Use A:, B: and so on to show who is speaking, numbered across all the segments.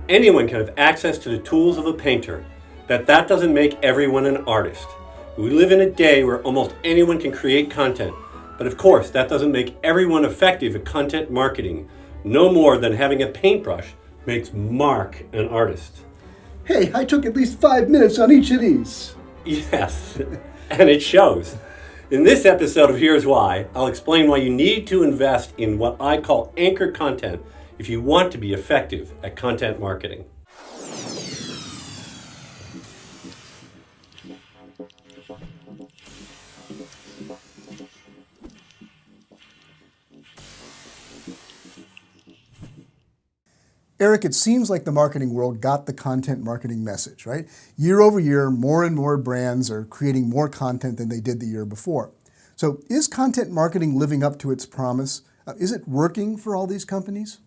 A: Anyone can have access to the tools of a painter, but that doesn't make everyone an artist. We live in a day where almost anyone can create content, but of course that doesn't make everyone effective at content marketing, no more than having a paintbrush makes Mark an artist.
B: Hey, I took at least 5 minutes on each of these.
A: Yes, and it shows. In this episode of Here's Why, I'll explain why you need to invest in what I call anchor content if you want to be effective at content marketing.
B: Eric, it seems like the marketing world got the content marketing message, right? Year over year, more and more brands are creating more content than they did the year before. So is content marketing living up to its promise? Is it working for all these companies?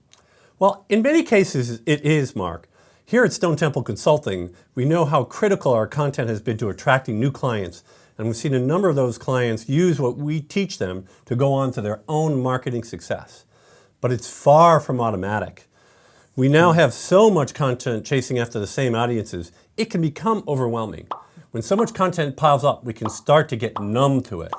A: Well, in many cases, it is, Mark. Here at Stone Temple Consulting, we know how critical our content has been to attracting new clients, and we've seen a number of those clients use what we teach them to go on to their own marketing success. But it's far from automatic. We now have so much content chasing after the same audiences, it can become overwhelming. When so much content piles up, we can start to get numb to it.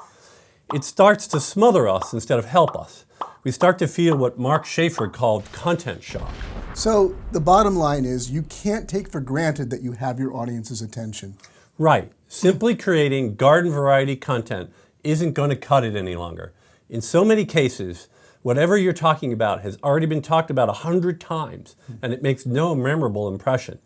A: It starts to smother us instead of help us. We start to feel what Mark Schaefer called content shock.
B: So the bottom line is you can't take for granted that you have your audience's attention.
A: Right. Simply creating garden variety content isn't going to cut it any longer. In so many cases, whatever you're talking about has already been talked about 100 times, and it makes no memorable impression.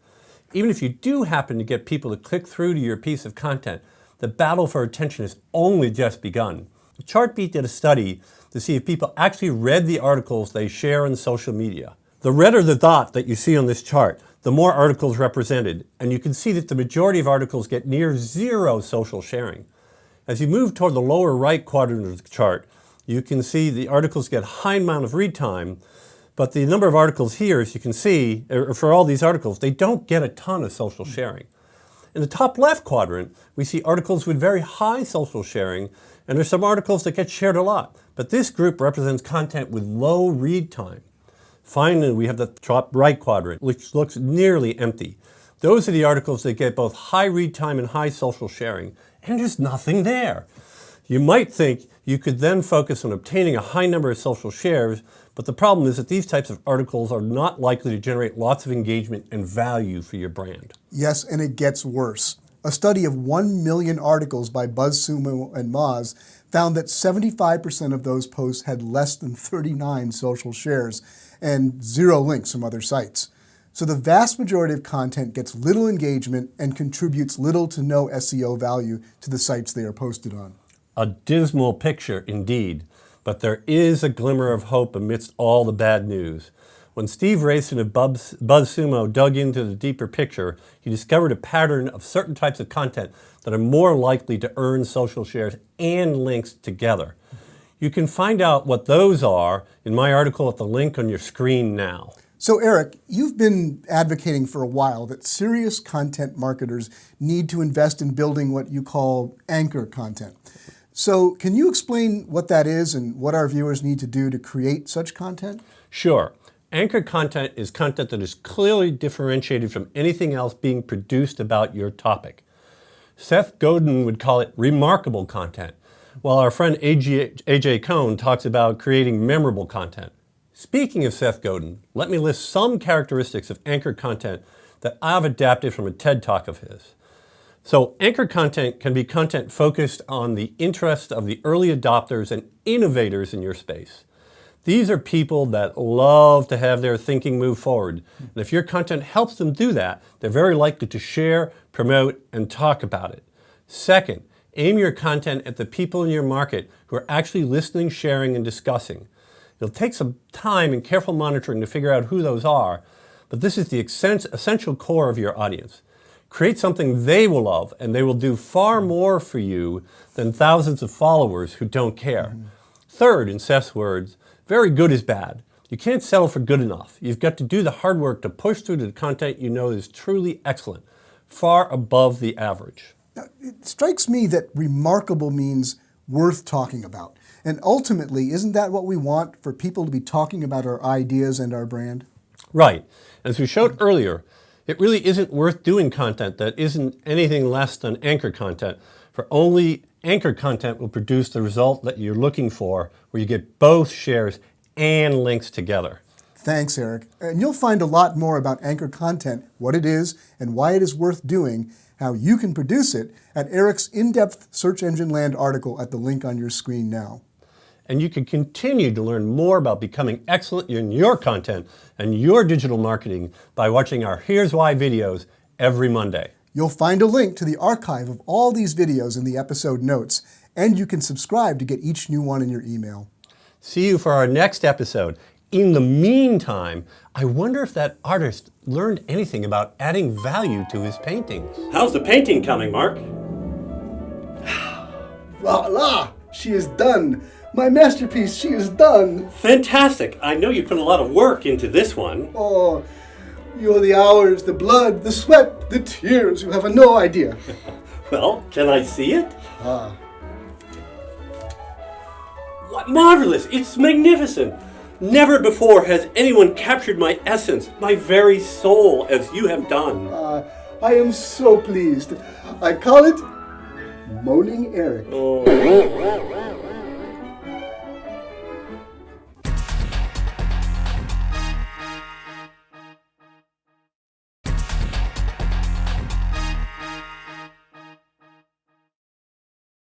A: Even if you do happen to get people to click through to your piece of content, the battle for attention has only just begun. Chartbeat did a study to see if people actually read the articles they share on social media. The redder the dot that you see on this chart, the more articles represented, and you can see that the majority of articles get near zero social sharing. As you move toward the lower right quadrant of the chart, you can see the articles get a high amount of read time, but the number of articles here, as you can see, for all these articles, they don't get a ton of social sharing. In the top left quadrant, we see articles with very high social sharing, and there's some articles that get shared a lot. But this group represents content with low read time. Finally, we have the top right quadrant, which looks nearly empty. Those are the articles that get both high read time and high social sharing, and there's nothing there. You might think you could then focus on obtaining a high number of social shares, but the problem is that these types of articles are not likely to generate lots of engagement and value for your brand.
B: Yes, and it gets worse. A study of 1 million articles by BuzzSumo and Moz found that 75% of those posts had less than 39 social shares and 0 links from other sites. So the vast majority of content gets little engagement and contributes little to no SEO value to the sites they are posted on.
A: A dismal picture indeed, but there is a glimmer of hope amidst all the bad news. When Steve Rayson of BuzzSumo dug into the deeper picture, he discovered a pattern of certain types of content that are more likely to earn social shares and links together. You can find out what those are in my article at the link on your screen now.
B: So Eric, you've been advocating for a while that serious content marketers need to invest in building what you call anchor content. So can you explain what that is and what our viewers need to do to create such content?
A: Sure. Anchor content is content that is clearly differentiated from anything else being produced about your topic. Seth Godin would call it remarkable content, while our friend AJ Cohn talks about creating memorable content. Speaking of Seth Godin, let me list some characteristics of anchor content that I've adapted from a TED Talk of his. So anchor content can be content focused on the interests of the early adopters and innovators in your space. These are people that love to have their thinking move forward. And if your content helps them do that, they're very likely to share, promote, and talk about it. Second, aim your content at the people in your market who are actually listening, sharing, and discussing. It'll take some time and careful monitoring to figure out who those are, but this is the essential core of your audience. Create something they will love, and they will do far more for you than thousands of followers who don't care. Third, in Seth's words, very good is bad. You can't settle for good enough. You've got to do the hard work to push through to the content you know is truly excellent, far above the average.
B: Now, it strikes me that remarkable means worth talking about. And ultimately, isn't that what we want, for people to be talking about our ideas and our brand?
A: Right. As we showed earlier, it really isn't worth doing content that isn't anything less than anchor content, for only anchor content will produce the result that you're looking for, where you get both shares and links together.
B: Thanks, Eric. And you'll find a lot more about anchor content, what it is, and why it is worth doing, how you can produce it, at Eric's in-depth Search Engine Land article at the link on your screen now.
A: And you can continue to learn more about becoming excellent in your content and your digital marketing by watching our Here's Why videos every Monday.
B: You'll find a link to the archive of all these videos in the episode notes, and you can subscribe to get each new one in your email.
A: See you for our next episode. In the meantime, I wonder if that artist learned anything about adding value to his paintings. How's the painting coming, Mark?
C: Voila! She is done. My masterpiece, she is done.
A: Fantastic. I know you put a lot of work into this one.
C: Oh, you're the hours, the blood, the sweat, the tears. You have no idea.
A: Well, can I see it? What marvelous! It's magnificent! Never before has anyone captured my essence, my very soul, as you have done.
C: I am so pleased. I call it Moaning Eric.
A: Oh.